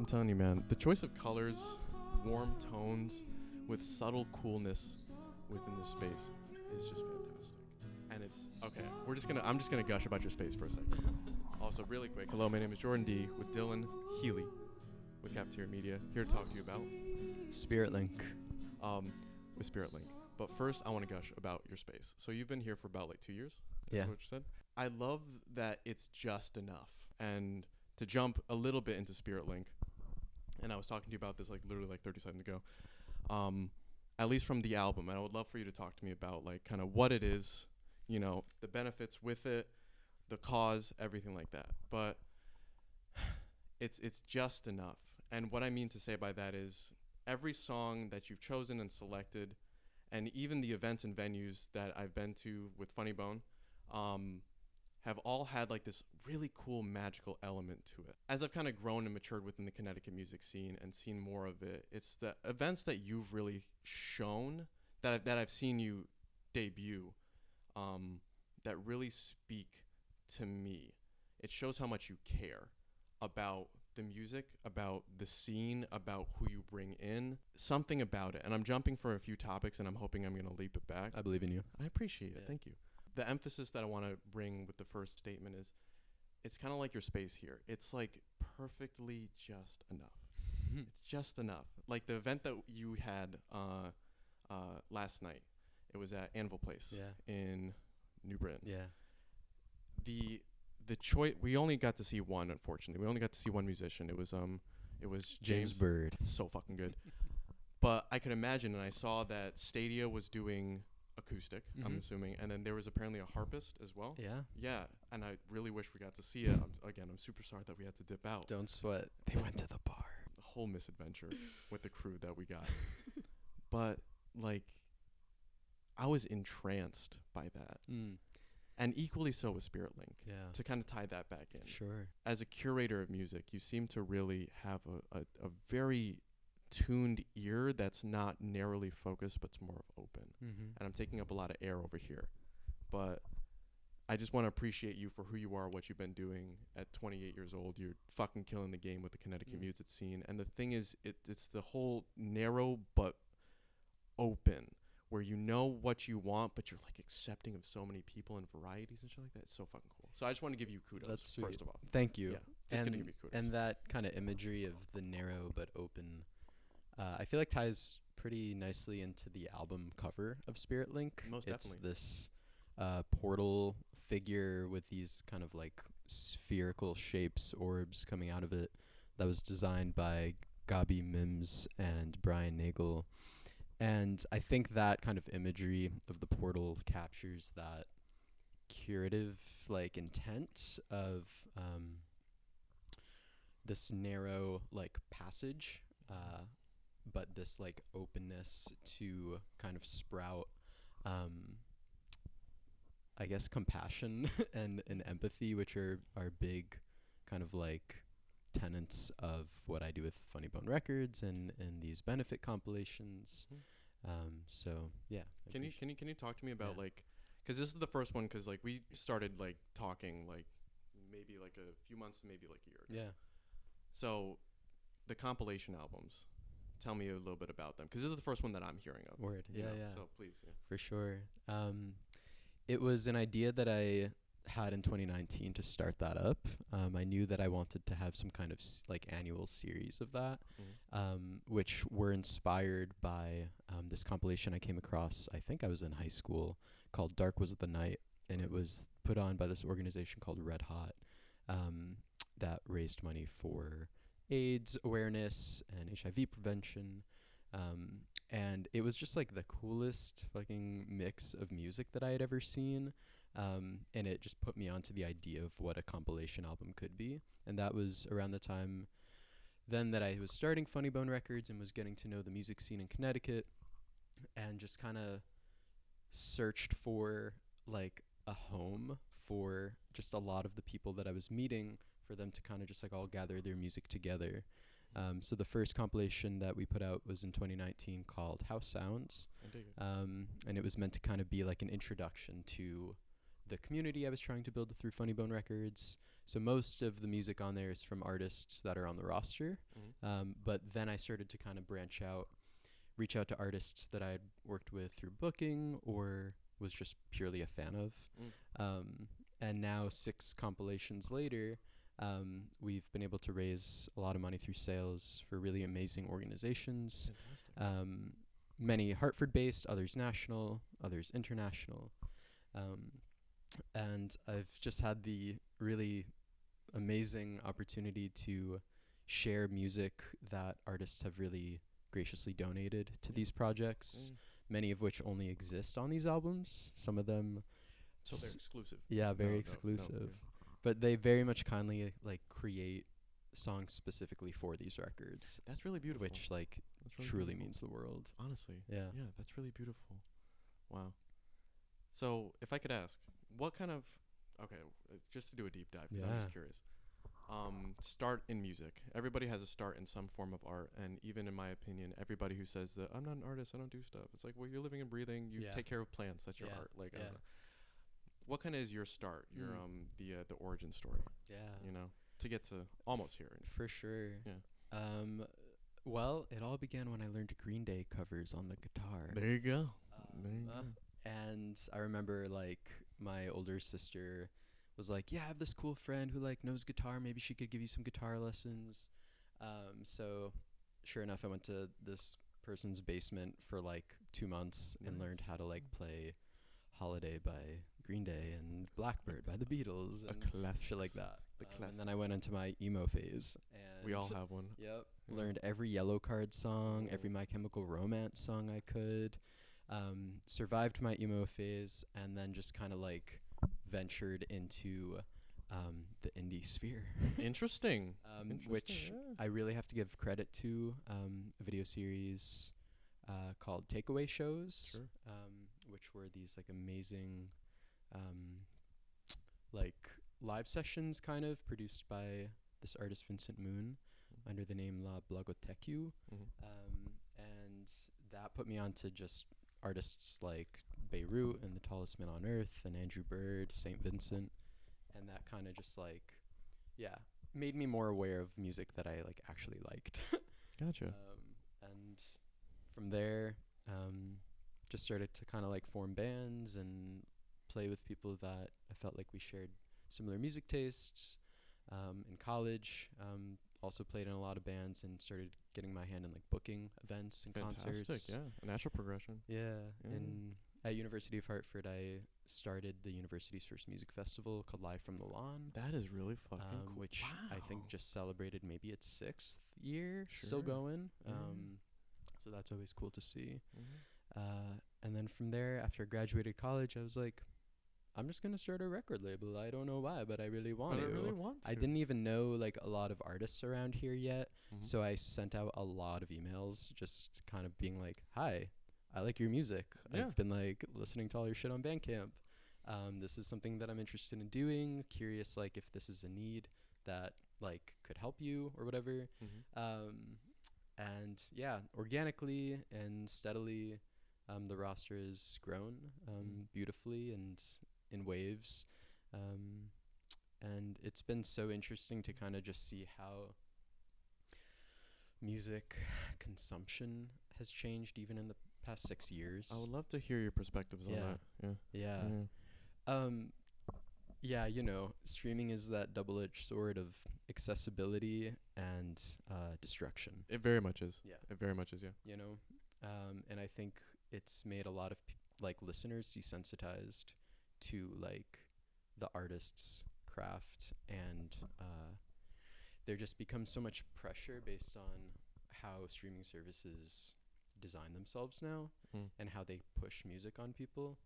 I'm telling you, man, the choice of colors, warm tones, with subtle coolness within the space is just fantastic. And it's okay. I'm just gonna gush about your space for a second. Also, really quick, hello, my name is Jordan D with Dylan Healy with Cafeteria Media, here to talk to you about Spirit Link. With Spirit Link. But first, I want to gush about your space. So you've been here for about 2 years. Is Yeah. what you said. I love that it's just enough. And to jump a little bit into Spirit Link, and I was talking to you about this literally 30 seconds ago. At least from the album, and I would love for you to talk to me about kind of what it is, the benefits with it, the cause, everything like that. But it's just enough. And what I mean to say by that is every song that you've chosen and selected, and even the events and venues that I've been to with Funnybone, have all had this really cool magical element to it. As I've kind of grown and matured within the Connecticut music scene and seen more of it, it's the events that you've really shown that I've seen you debut that really speak to me. It shows how much you care about the music, about the scene, about who you bring in, something about it. And I'm jumping for a few topics, and I'm hoping I'm going to leap it back. I believe in you. I appreciate it. Thank you. The emphasis that I want to bring with the first statement is it's kind of like your space here. It's perfectly just enough. It's just enough. Like the event that you had last night, it was at Anvil Place in New Britain. Yeah. The choice, we only got to see one, unfortunately. We only got to see one musician. It was James Bird. So fucking good. But I could imagine, and I saw that Stadia was doing acoustic, I'm assuming, and then there was apparently a harpist as well. Yeah, and I really wish we got to see it. I'm super sorry that we had to dip out. Don't sweat. They went to the bar. The whole misadventure with the crew that we got. But I was entranced by that. And equally so with Spirit Link. Yeah. To kind of tie that back in. Sure. As a curator of music, you seem to really have a very tuned ear that's not narrowly focused, but it's more of open. And I'm taking up a lot of air over here. But I just want to appreciate you for who you are, what you've been doing at 28 years old. You're fucking killing the game with the Connecticut music scene. And the thing is, it's the whole narrow but open, where you know what you want, but you're accepting of so many people and varieties and shit like that. It's so fucking cool. So I just want to give you kudos. That's sweet. First of all. Thank you. Yeah, just gonna give you kudos. And that kind of imagery of the narrow but open, I feel ties pretty nicely into the album cover of Spirit Link. Most definitely. It's this portal figure with these kind of spherical shapes, orbs coming out of it, that was designed by Gabi Mims and Brian Nagel. And I think that kind of imagery of the portal captures that curative intent of this narrow passage, but this openness to kind of sprout I guess compassion and empathy, which are big kind of tenets of what I do with Funnybone Records and these benefit compilations. So yeah. Can you talk to me about because this is the first one, because we started talking maybe a few months, maybe a year ago. Yeah. So the compilation albums, tell me a little bit about them, because this is the first one that I'm hearing of. Word. Yeah. So please. Yeah. For sure. It was an idea that I had in 2019 to start that up. I knew that I wanted to have some kind of annual series of that, which were inspired by this compilation I came across. I think I was in high school, called Dark Was the Night, and it was put on by this organization called Red Hot that raised money for AIDS awareness and HIV prevention. And it was just the coolest fucking mix of music that I had ever seen. And it just put me onto the idea of what a compilation album could be. And that was around the time then that I was starting Funnybone Records and was getting to know the music scene in Connecticut, and just kind of searched for a home for just a lot of the people that I was meeting, for them to kind of just all gather their music together. So the first compilation that we put out was in 2019 called House Sounds. I dig it. And it was meant to kind of be an introduction to the community I was trying to build through Funnybone Records, So most of the music on there is from artists that are on the roster. But then I started to kind of branch out, reach out to artists that I'd worked with through booking or was just purely a fan of. And now 6 compilations later, we've been able to raise a lot of money through sales for really amazing organizations. Many Hartford-based, others national, others international. And I've just had the really amazing opportunity to share music that artists have really graciously donated to these projects, many of which only exist on these albums. Some of them... So they're exclusive. Yeah, very exclusive. But they very much kindly like create songs specifically for these records. That's really beautiful. Which like really truly beautiful. means the world. Honestly. Yeah. Yeah, that's really beautiful. Wow. So if I could ask, what kind of just to do a deep dive, because I'm just curious. Start in music. Everybody has a start in some form of art, and even in my opinion, everybody who says that I'm not an artist, I don't do stuff. It's like, well, you're living and breathing. You take care of plants. That's your art. Like, I don't know. What kind of is your start? Your the origin story. Yeah. You know, to get to almost here. For sure. Yeah. Well, it all began when I learned Green Day covers on the guitar. There you go. And I remember like my older sister was like, yeah, I have this cool friend who like knows guitar. Maybe she could give you some guitar lessons. So sure enough, I went to this person's basement for like 2 months and learned how to like play Holiday by Green Day and Blackbird by the Beatles and shit like that. And then I went into my emo phase. And we all have one. Yep. Yeah. Learned every Yellow Card song, every My Chemical Romance song I could. Survived my emo phase and then just kind of like ventured into the indie sphere. Interesting. Which I really have to give credit to a video series called Takeaway Shows, which were these like amazing like live sessions kind of produced by this artist Vincent Moon under the name La Blagotecu. And that put me on to just artists like Beirut and The Tallest Man on Earth and Andrew Bird, St. Vincent, and that kind of just like made me more aware of music that I like actually liked. Gotcha. And from there just started to kind of like form bands and play with people that I felt like we shared similar music tastes. In college, also played in a lot of bands and started getting my hand in like booking events and concerts. Yeah, a natural progression. At University of Hartford, I started the university's first music festival called Live from the Lawn. That is really fucking cool. Which I think just celebrated maybe its 6th year, still going. So that's always cool to see. And then from there, after I graduated college, I was like, I'm just gonna start a record label. I don't know why, but I really want to. I didn't even know like a lot of artists around here yet, so I sent out a lot of emails, just kind of being like, "Hi, I like your music. I've been like listening to all your shit on Bandcamp. This is something that I'm interested in doing. Curious, like if this is a need that like could help you or whatever." And yeah, organically and steadily, the roster has grown beautifully and in waves, and it's been so interesting to kind of just see how music consumption has changed even in the past 6 years. I would love to hear your perspectives on that. Yeah, you know, streaming is that double-edged sword of accessibility and destruction. It very much is. Yeah. It very much is, You know, and I think it's made a lot of like listeners desensitized to like the artist's craft, and there just becomes so much pressure based on how streaming services design themselves now and how they push music on people.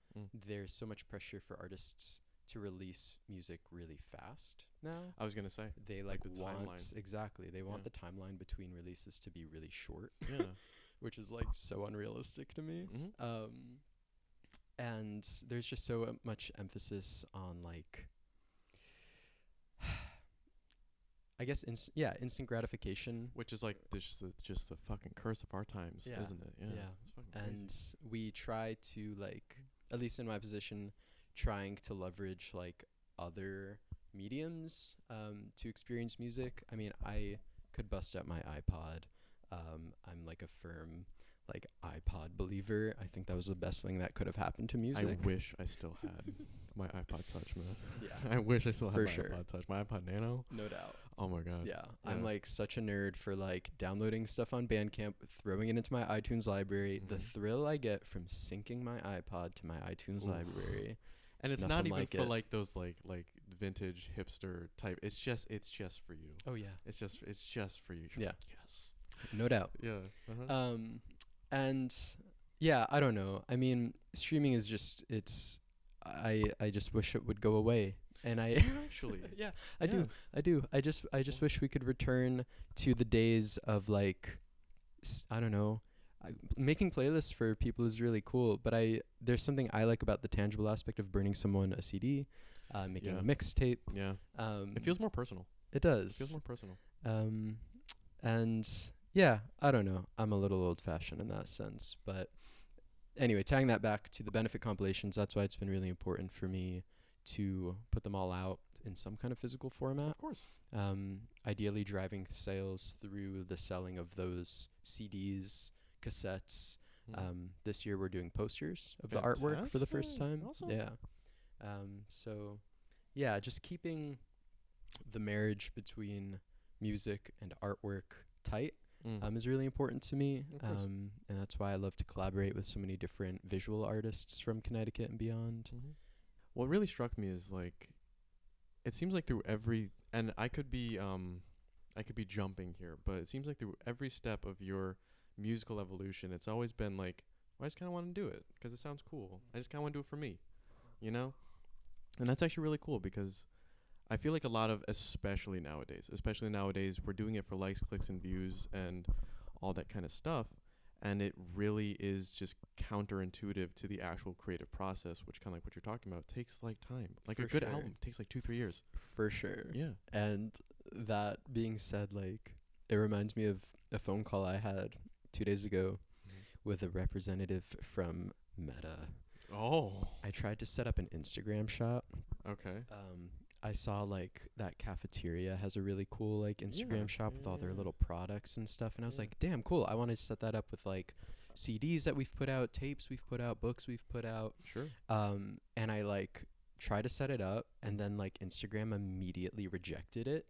There's so much pressure for artists to release music really fast now. I was gonna say they like the want timeline. Exactly. They want the timeline between releases to be really short. Yeah. Which is like so unrealistic to me. And there's just so much emphasis on like I guess instant gratification, which is like just the fucking curse of our times, isn't it? Yeah. It's fucking and crazy. we try to like, at least in my position, trying to leverage like other mediums to experience music. I mean, I could bust out my iPod. I'm like a firm like iPod believer. I think that was the best thing that could have happened to music. I wish I still had my iPod Touch, man. Yeah. I wish I still had For my sure. iPod Touch. My iPod Nano. No doubt. Oh my god. Yeah. Yeah. I'm like such a nerd for like downloading stuff on Bandcamp, throwing it into my iTunes library. The thrill I get from syncing my iPod to my iTunes library. And it's Nothing not even like for it. like those like vintage hipster type. It's just for you. Oh yeah. It's just for you. You're Yeah. like, yes. No doubt. Yeah. Uh-huh. And yeah, I don't know. I mean, streaming is just I just wish it would go away. And I Actually. yeah, I do. I just wish we could return to the days of like I don't know. Making playlists for people is really cool, but there's something I like about the tangible aspect of burning someone a CD, making a mixtape. Yeah. It feels more personal. It does. It feels more personal. And yeah, I don't know. I'm a little old-fashioned in that sense, but anyway, tying that back to the benefit compilations, that's why it's been really important for me to put them all out in some kind of physical format. Of course. Ideally driving sales through the selling of those CDs, cassettes. This year we're doing posters of the artwork for the first time. Awesome. Yeah. So yeah, just keeping the marriage between music and artwork tight is really important to me. And that's why I love to collaborate with so many different visual artists from Connecticut and beyond. What really struck me is like, it seems like through every, and I could be jumping here, but it seems like through every step of your musical evolution, it's always been like, well, I just kind of want to do it because it sounds cool. I just kind of want to do it for me, you know? And that's actually really cool because I feel like a lot of, especially nowadays, we're doing it for likes, clicks, and views and all that kind of stuff. And it really is just counterintuitive to the actual creative process, which kind of like what you're talking about takes like time. Like For a good sure. album takes like 2-3 years. For sure. Yeah. And that being said, like, it reminds me of a phone call I had 2 days ago with a representative from Meta. Oh. I tried to set up an Instagram shop. Okay. I saw like that Cafeteria has a really cool like Instagram shop with all their little products and stuff, and I was like, damn cool. I want to set that up with like CDs that we've put out, tapes we've put out, books we've put out. Sure. And I like try to set it up, and then like Instagram immediately rejected it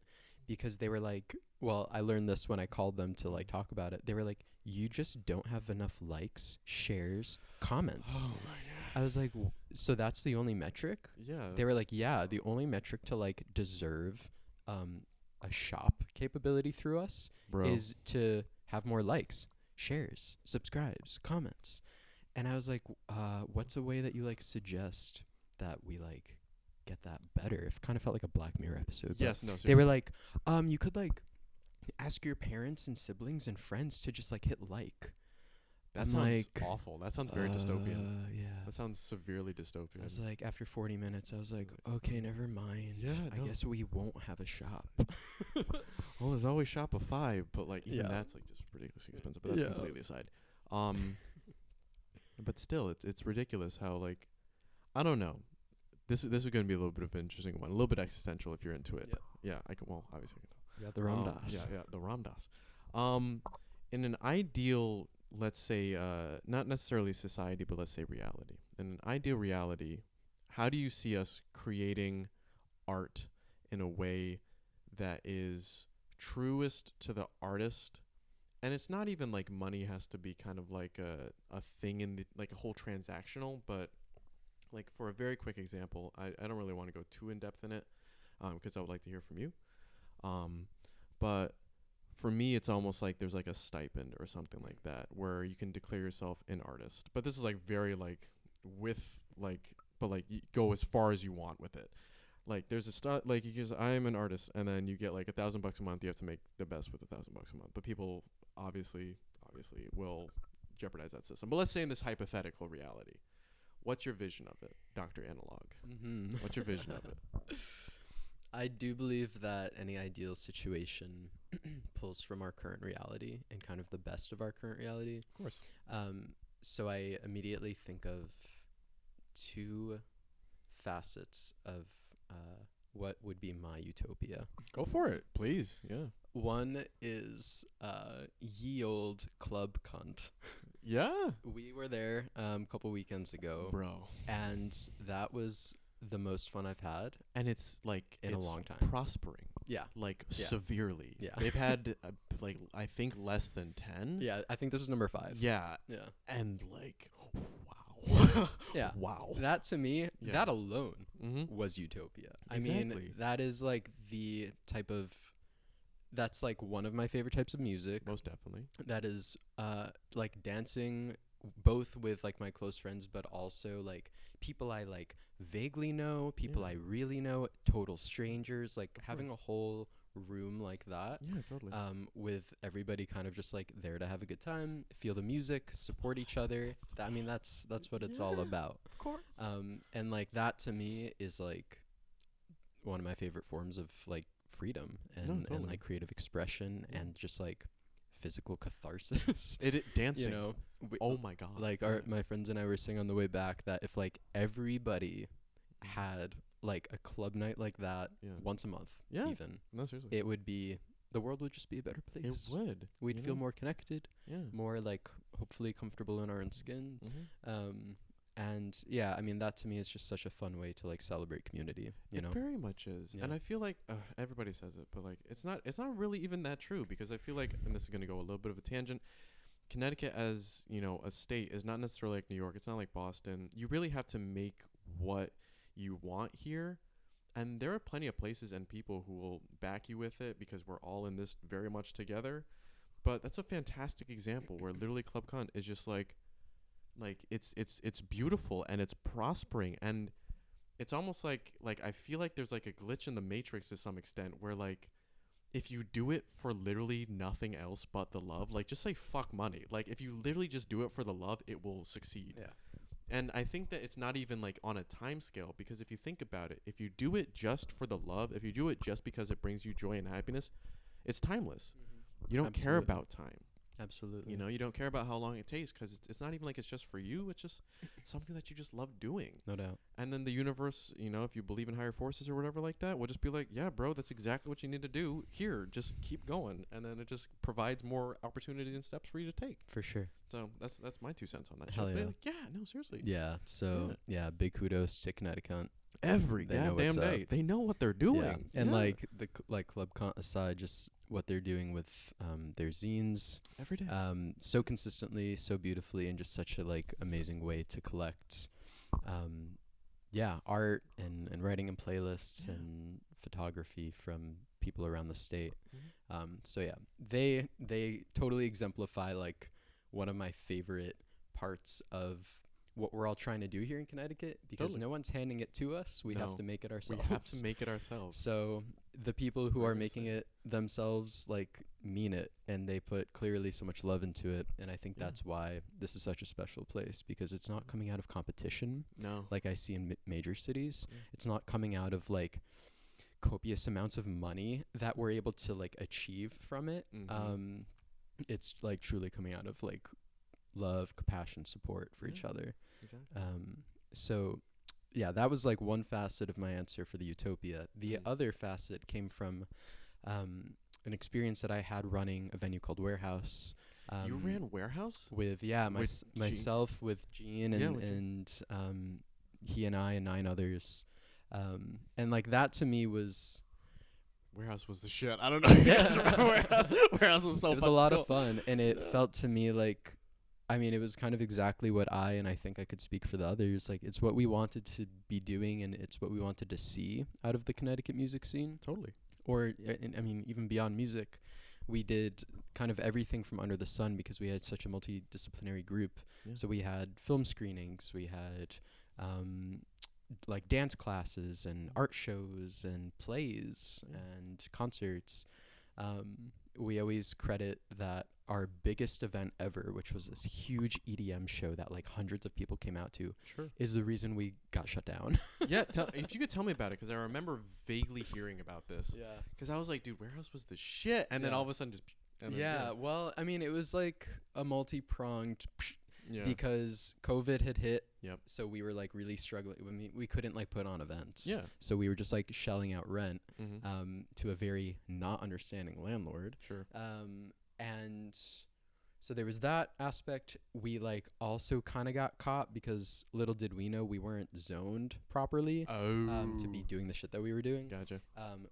because they were like, well, I learned this when I called them to like talk about it. They were like, you just don't have enough likes, shares, comments. Oh my god. I was like, so that's the only metric? Yeah. They were like, yeah, the only metric to like deserve a shop capability through us is to have more likes, shares, subscribes, comments. And I was like, what's a way that you like suggest that we like get that better? It kind of felt like a Black Mirror episode. Yes, no, seriously. They were like, you could like ask your parents and siblings and friends to just like hit like. That I'm sounds like, awful. That sounds very dystopian. Yeah. That sounds severely dystopian. I was like, after 40 minutes, I was like, okay, never mind. Yeah, I guess we won't have a shop. Well, there's always Shopify, but like even Yeah. that's like just ridiculously expensive. But that's Yeah. completely aside. But still, it's ridiculous how like, I don't know. This is going to be a little bit of an interesting one, a little bit existential if you're into it. Yep. Yeah, I can. Well, obviously I can tell. Yeah, the Ram Dass. Yeah, the Ram Dass. In an ideal, let's say, not necessarily society, but let's say reality. In an ideal reality, how do you see us creating art in a way that is truest to the artist? And it's not even like money has to be kind of like a thing in the, like a whole transactional, but like for a very quick example, I don't really want to go too in depth in it, because I would like to hear from you. But for me, it's almost like there's like a stipend or something like that where you can declare yourself an artist. But this is like very like with like, but like you go as far as you want with it. Like there's a like you just, I am an artist, and then you get like $1,000 a month. You have to make the best with $1,000 a month. But people obviously will jeopardize that system. But let's say in this hypothetical reality, what's your vision of it, Dr. Analog? Mm-hmm. What's your vision of it? I do believe that any ideal situation pulls from our current reality and kind of the best of our current reality. Of course. So I immediately think of two facets of what would be my utopia. Go for it, please. Yeah. One is ye old club cunt. Yeah. We were there a couple weekends ago, Bro. and that was the most fun I've had And it's like in it's a long time. prospering. Yeah. Like Yeah. severely. Yeah. They've had like I think less than 10. Yeah, I think this was number 5. Yeah. Yeah. And like wow. Yeah. Wow. That to me, Yeah. that alone Mm-hmm. was utopia. I Exactly. mean, that is like the type of, that's like one of my favorite types of music. Most definitely. That is like dancing both with like my close friends, but also like people I like vaguely know, people Yeah. I really know, total strangers, like Of having a whole room like that. Yeah, totally. With everybody kind of just like there to have a good time, feel the music, support each other. I mean, that's what it's all Yeah. about. Of course. And like that to me is like one of my favorite forms of like freedom and totally. like creative expression Yeah. and just like physical catharsis. it dancing. You know, Oh my god. like my friends and I were saying on the way back that if like everybody had like a club night like that Yeah. once a month, Yeah. even, No, seriously. it would be, the world would just be a better place. It would. We'd you feel know? more connected, Yeah. more like hopefully comfortable in our own skin. Mm-hmm. And yeah, I mean, that to me is just such a fun way to like celebrate community, you know? It very much is. Yeah. And I feel like everybody says it, but like it's not really even that true, because I feel like, and this is going to go a little bit of a tangent, Connecticut as, you know, a state is not necessarily like New York. It's not like Boston. You really have to make what you want here. And there are plenty of places and people who will back you with it, because we're all in this very much together. But that's a fantastic example where literally Club Cunt is just like it's beautiful and it's prospering, and it's almost like I feel like there's like a glitch in the matrix to some extent, where like if you do it for literally nothing else but the love, like just say fuck money. Like if you literally just do it for the love, it will succeed. Yeah. And I think that it's not even like on a time scale, because if you think about it, if you do it just for the love, if you do it just because it brings you joy and happiness, it's timeless. You don't care Absolutely. about time. Absolutely. You know, you don't care about how long it takes, because it's not even like it's just for you. It's just something that you just love doing. No doubt. And then the universe, you know, if you believe in higher forces or whatever like that, will just be like, yeah, bro, that's exactly what you need to do. Here, just keep going. And then it just provides more opportunities and steps for you to take. For sure. So that's my 2 cents on that Hell shit. yeah. Like, yeah, no, seriously. Yeah. So yeah, big kudos to Connecticut. Every They know goddamn what's day. up. They know what they're doing. Yeah. And Yeah. like like Club Con aside, just what they're doing with their zines, every day. so consistently, so beautifully, and just such a like amazing way to collect art and writing and playlists and photography from people around the state. So yeah, they totally exemplify like one of my favorite parts of what we're all trying to do here in Connecticut, because Totally. no one's handing it to us. We have No. to make it We ourselves. have to make it ourselves. So the people who are Very making sick. it themselves like mean it, and they put clearly so much love into it. And I think Yeah. that's why this is such a special place, because it's not coming out of competition No. like I see in major cities. Yeah. It's not coming out of like copious amounts of money that we're able to like achieve from it. Mhm. It's like truly coming out of like love, compassion, support for each Yeah. other. Exactly. So yeah, that was like one facet of my answer for the utopia. The Mm. other facet came from an experience that I had running a venue called Warehouse. You ran Warehouse? with With myself, with Gene, Yeah, and with and he and I and 9 others, and like that to me was Warehouse was the shit. I don't know. Yeah. Warehouse was so it was a fucking lot cool. of fun, and it Yeah. felt to me like, I mean, it was kind of exactly what and I think I could speak for the others, like it's what we wanted to be doing, and it's what we wanted to see out of the Connecticut music scene. Totally. Or I mean, even beyond music, we did kind of everything from under the sun, because we had such a multidisciplinary group. Yeah. So we had film screenings, we had like dance classes and art shows and plays Yeah. and concerts. We always credit that our biggest event ever, which was this huge EDM show that like hundreds of people came out to, Sure. is the reason we got shut down. Yeah, if you could tell me about it, because I remember vaguely hearing about this. Yeah. Because I was like, dude, Warehouse was the shit. And then Yeah. all of a sudden just... And then, Yeah, well, I mean, it was like a multi-pronged Yeah. because COVID had hit. Yep. So we were like really struggling. I mean, we couldn't like put on events. Yeah. So we were just like shelling out rent Mm-hmm. to a very not understanding landlord. Sure. And so there was that aspect. We like also kind of got caught because little did we know we weren't zoned properly to be doing the shit that we were doing. Gotcha.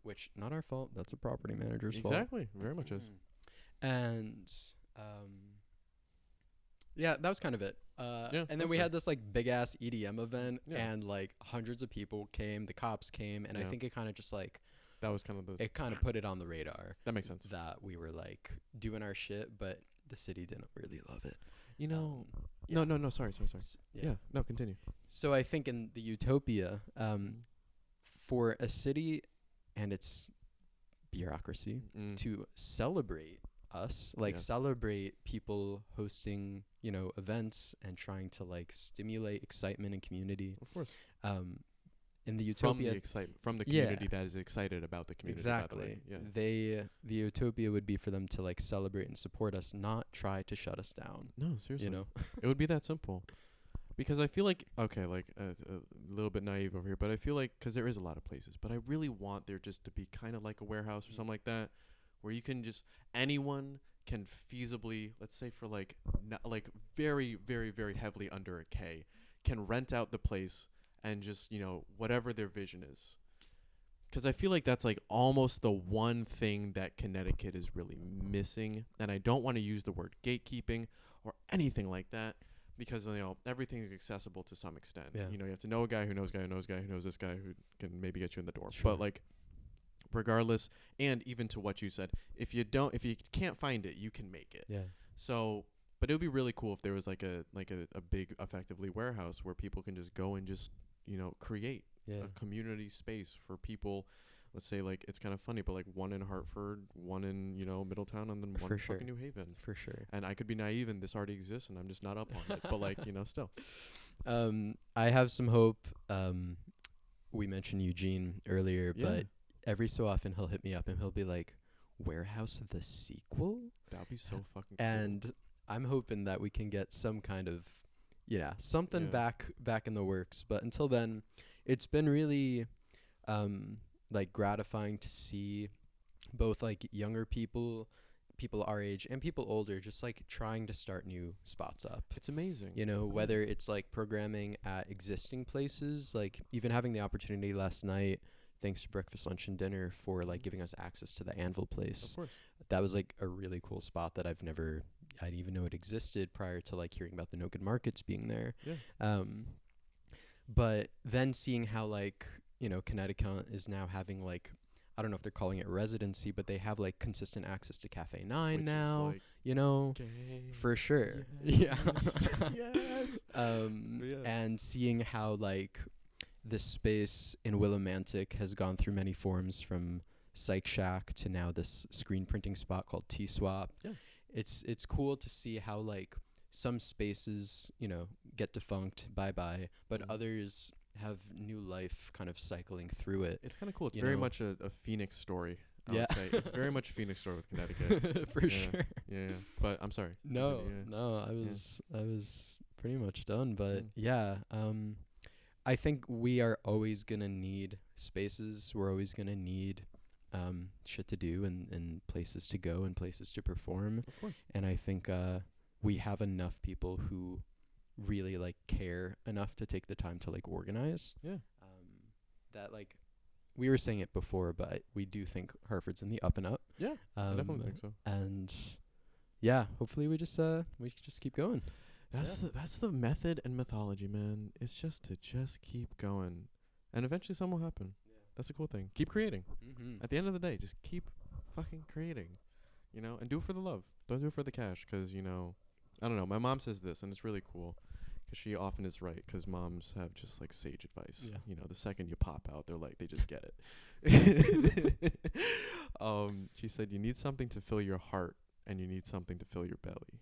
Which not our fault. That's a property manager's fault. Exactly. Very much is. And yeah, that was kind of it. And then we had this like big ass EDM event, and like hundreds of people came. The cops came, and I think it kind of just like that was kind of the. It kind of put it on the radar. That makes sense. That we were like doing our shit, but the city didn't really love it. You know. No. Sorry. Yeah. No. Continue. So I think in the utopia, for a city and its bureaucracy to celebrate us, like celebrate people hosting, you know, events and trying to like stimulate excitement and community. Of course. In the utopia, from the community that is excited about the community. Exactly. By the way. The utopia would be for them to like celebrate and support us, not try to shut us down. No, seriously. You know, it would be that simple. Because I feel like, okay, like a little bit naive over here, but I feel like, because there is a lot of places, but I really want there just to be kind of like a warehouse or something like that, where you can just, anyone can feasibly, let's say for like, like very, very, very heavily under a K, can rent out the place and just, you know, whatever their vision is. Because I feel like that's like almost the one thing that Connecticut is really missing. And I don't want to use the word gatekeeping or anything like that, because, you know, everything is accessible to some extent. Yeah. You know, you have to know a guy who knows a guy who knows a guy who knows this guy who can maybe get you in the door. Sure. But like, regardless, and even to what you said, if you can't find it, you can make it. Yeah. So, but it would be really cool if there was like a big, effectively warehouse where people can just go and just, you know, create a community space for people. Let's say, like, it's kind of funny, but like one in Hartford, one in, you know, Middletown, and then one in fucking New Haven. For sure. And I could be naive and this already exists and I'm just not up on it. But like, you know, still. I have some hope. We mentioned Eugene earlier, but every so often he'll hit me up and he'll be like, Warehouse the sequel? That'd be so fucking cool. And I'm hoping that we can get some kind of, something back in the works. But until then, it's been really like gratifying to see both like younger people our age and people older just like trying to start new spots up. It's amazing. You know, whether it's like programming at existing places, like even having the opportunity last night, thanks to breakfast, lunch, and dinner, for like giving us access to the Anvil place. Of course. That was like a really cool spot that I didn't even know it existed prior to like hearing about the No Good Markets being there. Yeah. But then seeing how like, you know, Connecticut is now having like, I don't know if they're calling it residency, but they have like consistent access to Cafe 9 now, like, you know, for sure. Yes. Yes. And seeing how like this space in Willimantic has gone through many forms, from Psych Shack to now this screen printing spot called T-Swap. Yeah. It's cool to see how like some spaces, you know, get defunct, bye-bye, but others have new life kind of cycling through it. It's kind of cool. It's very much a Phoenix story. I would say. It's very much a Phoenix story with Connecticut. For sure. Yeah. But I'm sorry. No, I was pretty much done. But I think we are always gonna need spaces. We're always gonna need shit to do and places to go and places to perform. Of course. And I think we have enough people who really like care enough to take the time to like organize. Yeah. That like we were saying it before, but we do think Hartford's in the up and up. Yeah. I definitely think so. And hopefully we just keep going. That's the method and mythology, man. It's just to keep going, and eventually something will happen. Yeah. That's a cool thing. Keep creating. Mm-hmm. At the end of the day, just keep fucking creating, you know, and do it for the love. Don't do it for the cash, 'cause, you know, I don't know. My mom says this, and it's really cool, 'cause she often is right, 'cause moms have just like sage advice. Yeah. You know, the second you pop out, they're like, they just get it. She said, you need something to fill your heart, and you need something to fill your belly.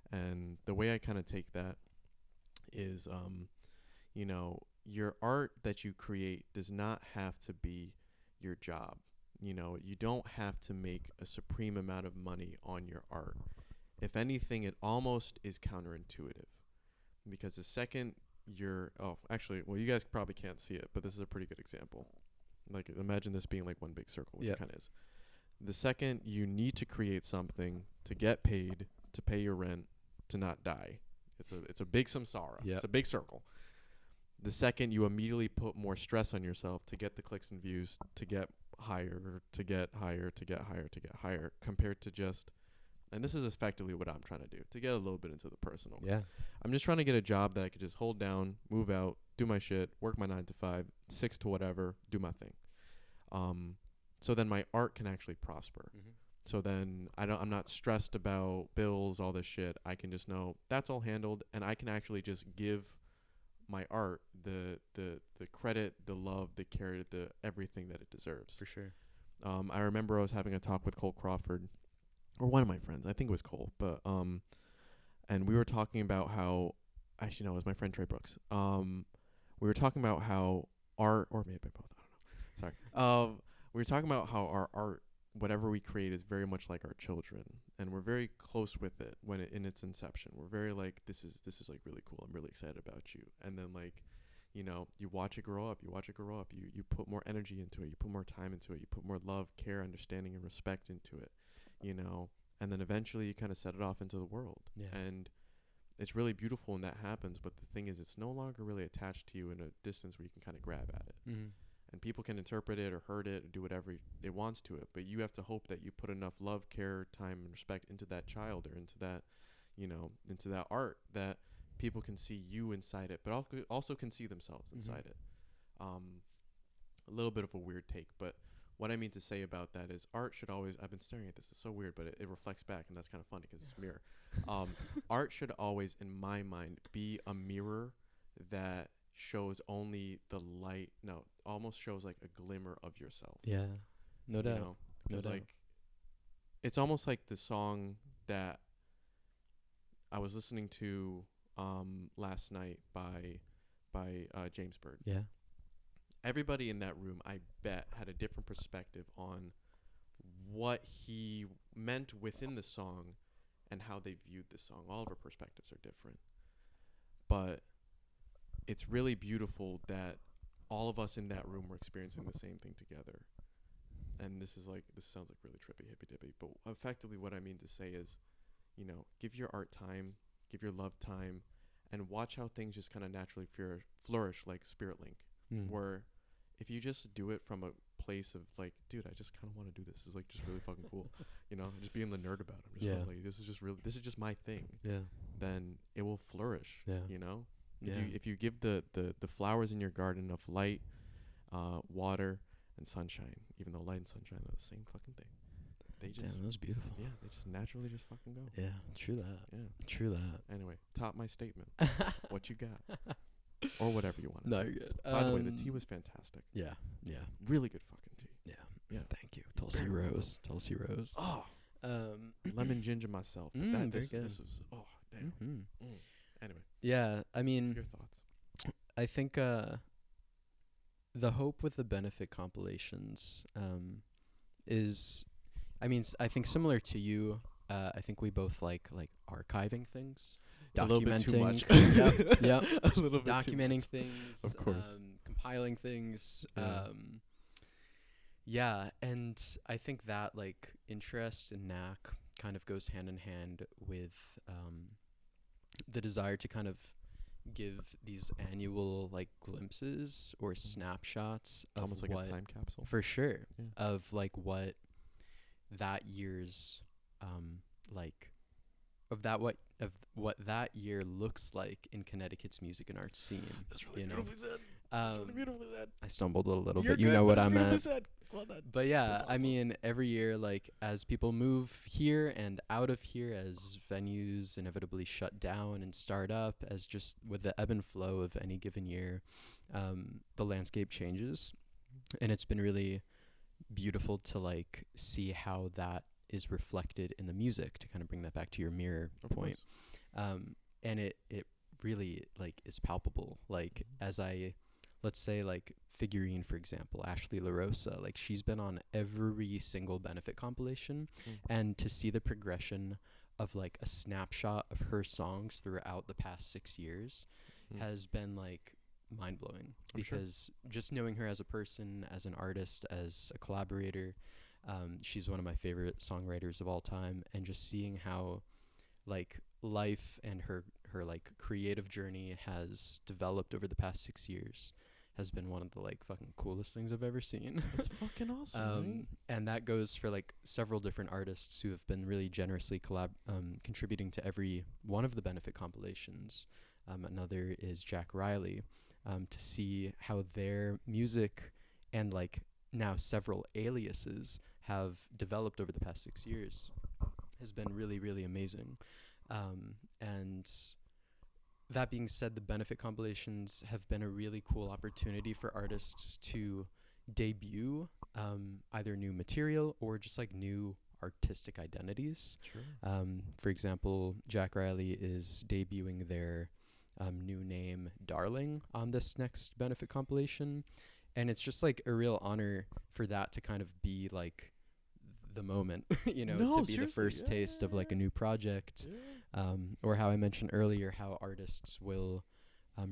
And the way I kind of take that is, you know, your art that you create does not have to be your job. You know, you don't have to make a supreme amount of money on your art. If anything, it almost is counterintuitive. because the second you're actually, well, you guys probably can't see it, but this is a pretty good example. Like, imagine this being like one big circle, which it kind of is. The second you need to create something to get paid, to pay your rent, to not die, it's a big samsara. It's a big circle. The second you immediately put more stress on yourself to get the clicks and views, to get higher, to get higher, to get higher, to get higher, compared to just, and this is effectively what I'm trying to do, to get a little bit into the personal. Yeah. I'm just trying to get a job that I could just hold down, move out, do my shit, work my 9 to 5, 6 to whatever, do my thing. So then my art can actually prosper. Mm-hmm. So then I'm not stressed about bills, all this shit. I can just know that's all handled, and I can actually just give my art the credit, the love, the care, the everything that it deserves. For sure. I remember I was having a talk with Cole Crawford, or one of my friends. I think it was Cole, but and we were talking about how, actually no, it was my friend Trey Brooks. We were talking about how art, or maybe both, I don't know. Sorry. We were talking about how our art, whatever we create, is very much like our children, and we're very close with it when in its inception. We're very like, this is like really cool. I'm really excited about you. And then, like, you know, you watch it grow up. You put more energy into it. You put more time into it. You put more love, care, understanding, and respect into it. You know, and then eventually you kind of set it off into the world. Yeah. And it's really beautiful when that happens. But the thing is, it's no longer really attached to you in a distance where you can kind of grab at it. Mm-hmm. And people can interpret it or hurt it or do whatever it wants to it. But you have to hope that you put enough love, care, time, and respect into that child or into that, you know, into that art, that people can see you inside it, but also can see themselves inside it. A little bit of a weird take, but what I mean to say about that is art should always, I've been staring at this, it's so weird, but it reflects back, and that's kind of funny because it's a mirror. Art should always, in my mind, be a mirror that shows only the light, almost shows like a glimmer of yourself. Yeah, no doubt. You know? Because like, it's almost like the song that I was listening to last night by James Bird. Yeah. Everybody in that room, I bet, had a different perspective on what he meant within the song and how they viewed the song. All of our perspectives are different. But it's really beautiful that all of us in that room were experiencing the same thing together. And this sounds like really trippy, hippy-dippy, but effectively what I mean to say is, you know, give your art time, give your love time, and watch how things just kind of naturally flourish like Spirit Link, where if you just do it from a place of like, dude, I just kind of want to do this. It's like just really fucking cool, you know, just being the nerd about it. Like, this is just my thing. Yeah. Then it will flourish. Yeah. You know. Yeah. If you give the flowers in your garden enough light, water, and sunshine, even though light and sunshine are the same fucking thing, they just, damn, that was beautiful. Yeah, they just naturally just fucking go. Yeah, true that. Yeah, true that. Anyway, top my statement. What you got? Or whatever you want. No, you're good. By the way, the tea was fantastic. Yeah, yeah. Really good fucking tea. Yeah, yeah. Thank you. Tulsi Rose. Tulsi Rose. Oh. Lemon ginger myself. But this was, oh, damn. Mm-hmm. Anyway. Yeah, I mean, your thoughts? I think the hope with the benefit compilations is, I mean, I think similar to you, I think we both like archiving things, documenting. A little bit too much. Yep. A little bit documenting things. Of course. Compiling things. Yeah. Yeah, and I think that like interest and knack kind of goes hand in hand with the desire to kind of give these annual like glimpses or snapshots of almost like a time capsule. For sure. Yeah. Of like what that year's what that year looks like in Connecticut's music and arts scene. That's really beautifully said. Really beautifully said. I stumbled a little You're bit. You know what I meant. Said. Well done. But yeah, awesome. I mean, every year, like, as people move here and out of here, as venues inevitably shut down and start up, as just with the ebb and flow of any given year, the landscape changes. And it's been really beautiful to, like, see how that is reflected in the music, to kind of bring that back to your mirror point. And it really, like, is palpable. Like, as let's say, like, Figurine, for example, Ashley LaRosa, like, she's been on every single benefit compilation, and to see the progression of like a snapshot of her songs throughout the past 6 years has been like mind blowing, because just knowing her as a person, as an artist, as a collaborator, she's one of my favorite songwriters of all time, and just seeing how like life and her like creative journey has developed over the past 6 years has been one of the like fucking coolest things I've ever seen. That's fucking awesome, right? And that goes for like several different artists who have been really generously contributing to every one of the benefit compilations. Another is Jack Riley, to see how their music and like now several aliases have developed over the past 6 years has been really, really amazing. And that being said, the benefit compilations have been a really cool opportunity for artists to debut either new material or just like new artistic identities. Sure. For example, Jack Riley is debuting their new name, Darling, on this next benefit compilation. And it's just like a real honor for that to kind of be like the moment, you know, to be the first taste of like a new project. Or how I mentioned earlier, how artists will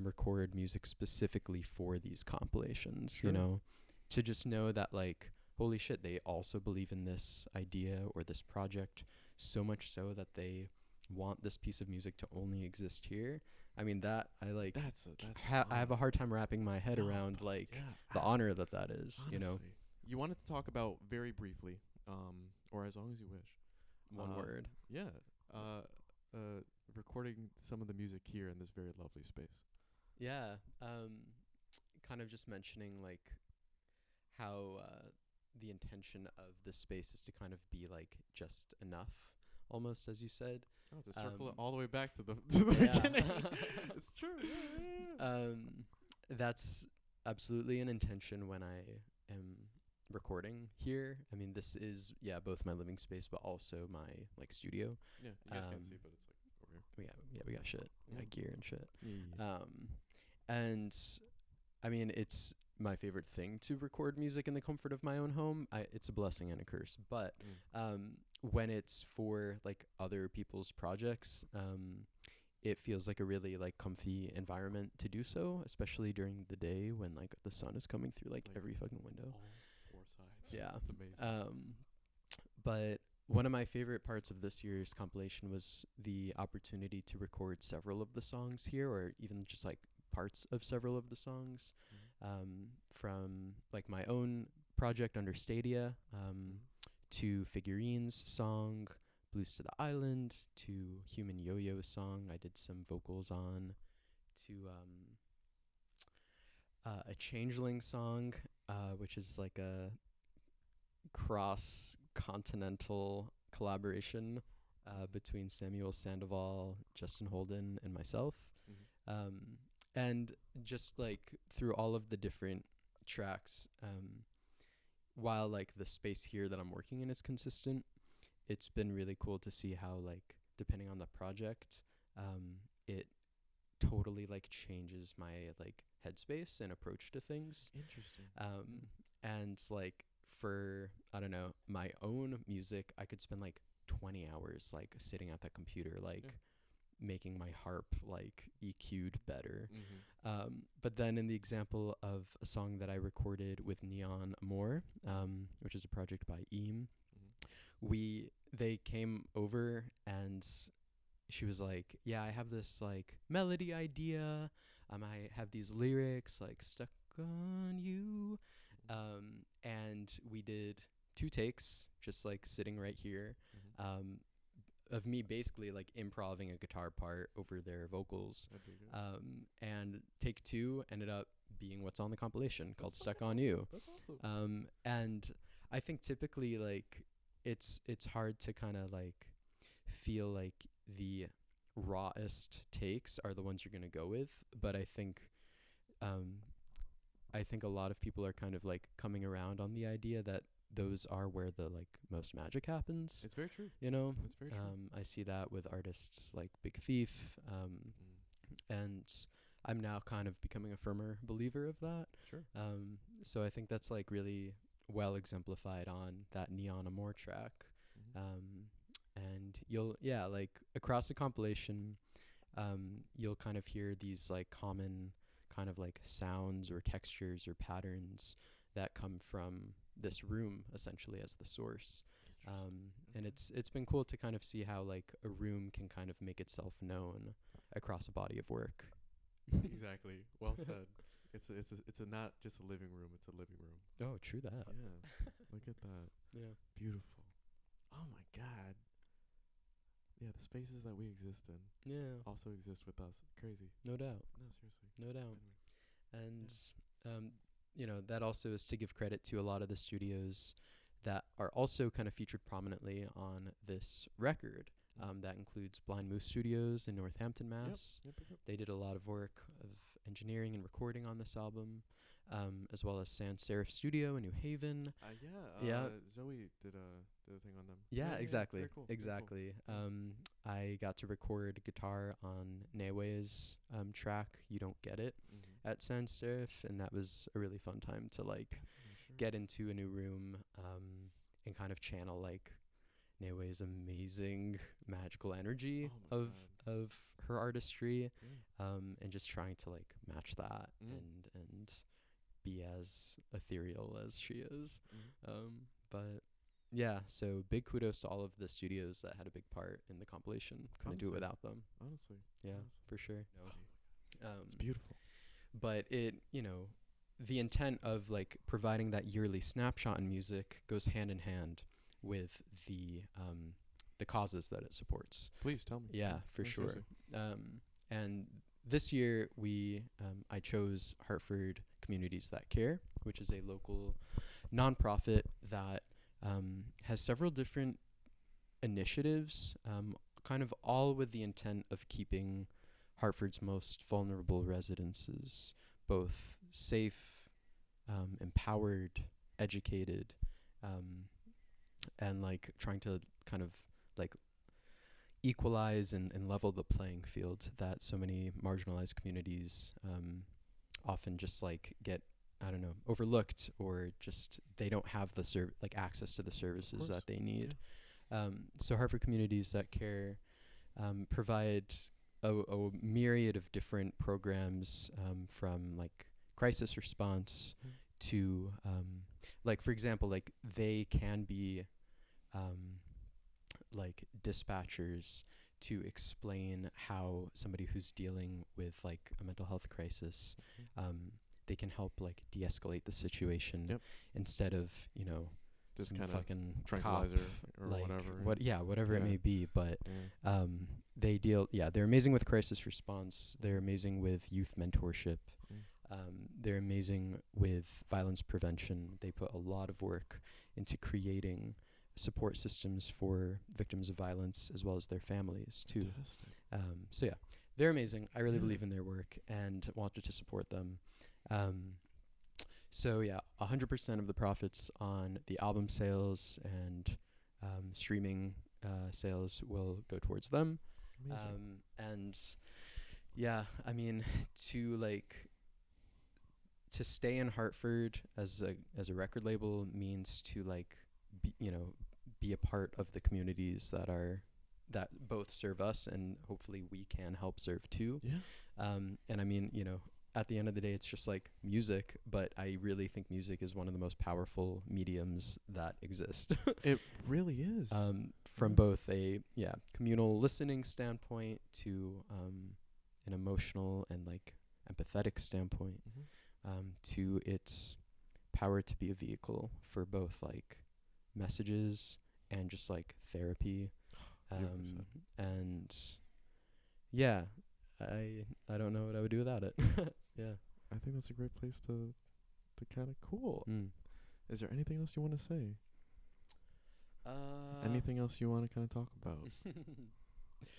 record music specifically for these compilations, you know, to just know that like, holy shit, they also believe in this idea or this project so much so that they want this piece of music to only exist here. I mean, that I like, I have a hard time wrapping my head around like the honor that is, honestly. You know. You wanted to talk about very briefly, or as long as you wish. One word. Yeah. Recording some of the music here in this very lovely space. Yeah. Kind of just mentioning like how the intention of this space is to kind of be like just enough, almost, as you said. Oh, to circle it all the way back to the beginning. It's true. Yeah. That's absolutely an intention when I am recording here. I mean, this is both my living space, but also my like studio. Yeah, you guys can't see, but it's like over here. We got shit, we got gear and shit. Yeah. And I mean, it's my favorite thing to record music in the comfort of my own home. It's a blessing and a curse, but when it's for like other people's projects, it feels like a really like comfy environment to do so, especially during the day when like the sun is coming through like every fucking window. All 4 sides. Yeah. It's amazing. But one of my favorite parts of this year's compilation was the opportunity to record several of the songs here, or even just like parts of several of the songs, from like my own project under Stadia, to Figurines song, Blues to the Island, to Human Yo-Yo song I did some vocals on, to a Changeling song, which is like a cross-continental collaboration between Samuel Sandoval, Justin Holden, and myself. And just like through all of the different tracks, while like the space here that I'm working in is consistent, it's been really cool to see how like depending on the project, it totally like changes my like headspace and approach to things. Interesting. And like for, I don't know, my own music, I could spend like 20 hours like sitting at that computer like making my harp like EQ'd better. But then in the example of a song that I recorded with Neon Amor, which is a project by Eam, they came over and she was like, yeah, I have this like melody idea. I have these lyrics like stuck on you. And we did 2 takes just like sitting right here, of me basically like improving a guitar part over their vocals. And take 2 ended up being what's on the compilation called Stuck on You. That's awesome. And I think typically like it's hard to kind of like feel like the rawest takes are the ones you're going to go with, but I think a lot of people are kind of like coming around on the idea that those are where the like most magic happens. It's very true. You know, it's very true. I see that with artists like Big Thief, and I'm now kind of becoming a firmer believer of that. Sure. So I think that's like really well exemplified on that Neon Amor track. And you'll like across the compilation, you'll kind of hear these like common kind of like sounds or textures or patterns that come from this room essentially as the source. And it's been cool to kind of see how like a room can kind of make itself known across a body of work. Exactly. Well said. It's a not just a living room, it's a living room. Oh, true that. Yeah. Look at that. Yeah. Beautiful. Oh my god. Yeah, the spaces that we exist in Yeah. also exist with us. Crazy. No doubt. No, seriously. No doubt. Anyway. And you know, that also is to give credit to a lot of the studios that are also kind of featured prominently on this record. That includes Blind Moose Studios in Northampton, Mass. Yep. They did a lot of work of engineering and recording on this album, as well as Sans Serif Studio in New Haven. Yeah. Zoe did a thing on them. Yeah, exactly. Very cool. Exactly. I got to record guitar on Newe's track, You Don't Get It, at Sans Serif, and that was a really fun time to like get into a new room and kind of channel like Newe's amazing magical energy of her artistry, and just trying to like match that and be as ethereal as she is. But yeah, so big kudos to all of the studios that had a big part in the compilation. Couldn't do it without them. Honestly. Yeah, for sure. It's beautiful. But it, you know, the intent of like providing that yearly snapshot in music goes hand in hand with the causes that it supports. Please tell me. Yeah, for sure. And this year I chose Hartford Communities That Care, which is a local nonprofit that has several different initiatives, kind of all with the intent of keeping Hartford's most vulnerable residences both safe, empowered, educated, and like trying to kind of like equalize and level the playing field that so many marginalized communities often just like get, I don't know, overlooked, or just they don't have the access to the services that they need. Yeah. So Hartford Communities That Care provide a myriad of different programs, from like crisis response to like, for example, like they can be like dispatchers to explain how somebody who's dealing with like a mental health crisis, they can help like de-escalate the situation instead of, you know, just some kind fucking of tranquilizer or like whatever. Whatever it may be. But they deal, they're amazing with crisis response. They're amazing with youth mentorship. They're amazing with violence prevention. They put a lot of work into creating support systems for victims of violence as well as their families too. So yeah, they're amazing. I really believe in their work and wanted to support them. So yeah, 100% of the profits on the album sales and streaming sales will go towards them. And yeah, I mean, to stay in Hartford as a record label means to like be a part of the communities that both serve us and hopefully we can help serve too. And I mean, at the end of the day, it's just like music, but I really think music is one of the most powerful mediums that exist. It really is. From both a communal listening standpoint to an emotional and like empathetic standpoint, to its power to be a vehicle for both like messages and just like therapy. And yeah, I don't know what I would do without it. Yeah. I think that's a great place to kind of cool. Is there anything else you want to say? Anything else you want to kind of talk about?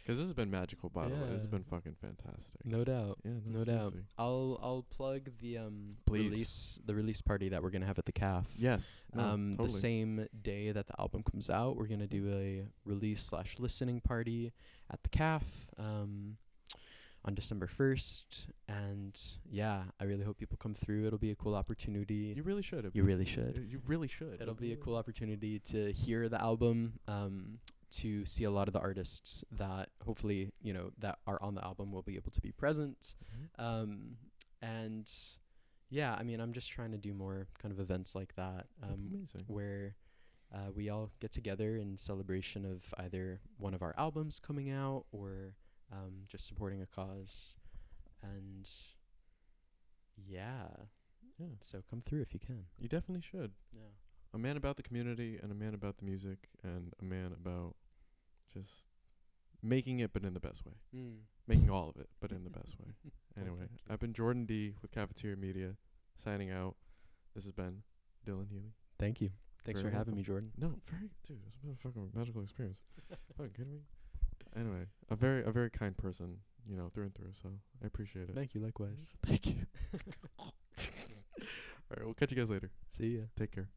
Because this has been magical, by the way. This has been fucking fantastic. No doubt. Yeah, no doubt. I'll plug the release party that we're gonna have at the Caf. Yes. Totally. The same day that the album comes out, we're gonna do a release/listening party at the Caf on December 1st, and yeah, I really hope people come through. It'll be a cool opportunity. You really should. You really should. You really should. It'll be a cool opportunity to hear the album, to see a lot of the artists that hopefully, you know, that are on the album will be able to be present. And yeah, I mean, I'm just trying to do more kind of events like that, Amazing. where we all get together in celebration of either one of our albums coming out or just supporting a cause. And yeah, so come through if you can. You definitely should. Yeah. A man about the community and a man about the music and a man about just making it, but in the best way. Making all of it, but in the best way. Anyway, I've been Jordan D with Cafeteria Media, signing out. This has been Dylan Healy. Thank you. Thanks Very for having welcome. me, Jordan. No, dude, it's been a fucking magical experience. Fucking kidding me? Anyway, a very kind person, you know, through and through. So I appreciate it. Thank you, likewise. Thank you. All right, we'll catch you guys later. See ya. Take care.